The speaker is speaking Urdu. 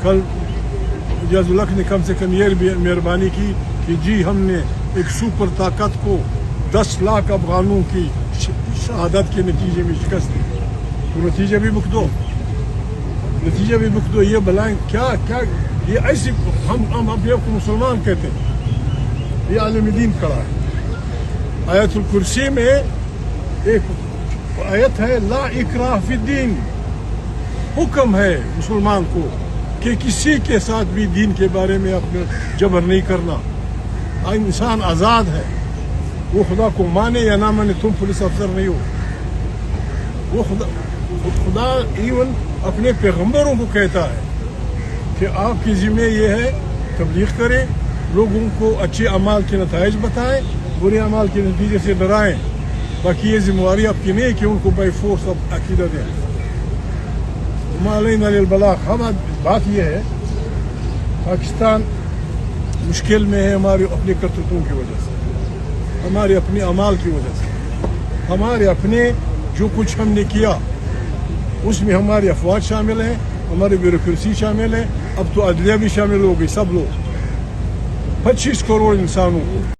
کل اجاز الحق نے کم سے کم یہ مہربانی کی کہ جی ہم نے ایک سپر طاقت کو 10 لاکھ افغانوں کی شہادت کے نتیجے میں شکست دی. تو نتیجہ بھی بک دو, نتیجہ بھی بک دو. یہ بلائیں کیا کیا یہ ایسی ہم اپنے آپ کو مسلمان کہتے ہیں. یہ عالم دین کھڑا ہے. آیت الکرسی میں ایک آیت ہے لا اکراہ فی الدین. حکم ہے مسلمان کو کہ کسی کے ساتھ بھی دین کے بارے میں اپنے جبر نہیں کرنا. انسان آزاد ہے, وہ خدا کو مانے یا نہ مانے. تم پولیس افسر نہیں ہو. وہ خدا ایون اپنے پیغمبروں کو کہتا ہے کہ آپ کی ذمہ یہ ہے تبلیغ کریں, لوگوں کو اچھے اعمال کے نتائج بتائیں, برے اعمال کے نتیجے سے ڈرائیں. باقی یہ ذمہ داری آپ کی نہیں کہ ان کو بائی فورس اب عقیدہ دیں. وما علینا الا البلاغ. ہم بات یہ ہے پاکستان مشکل میں ہے ہماری اپنے کرتوتوں کی وجہ سے, ہمارے اپنے اعمال کی وجہ سے, ہمارے اپنے جو کچھ ہم نے کیا اس میں ہماری افواج شامل ہیں, ہماری بیوروکریسی شامل ہے, اب تو عدلیہ بھی شامل ہو گئی. سب لوگ 25 کروڑ انسانوں کو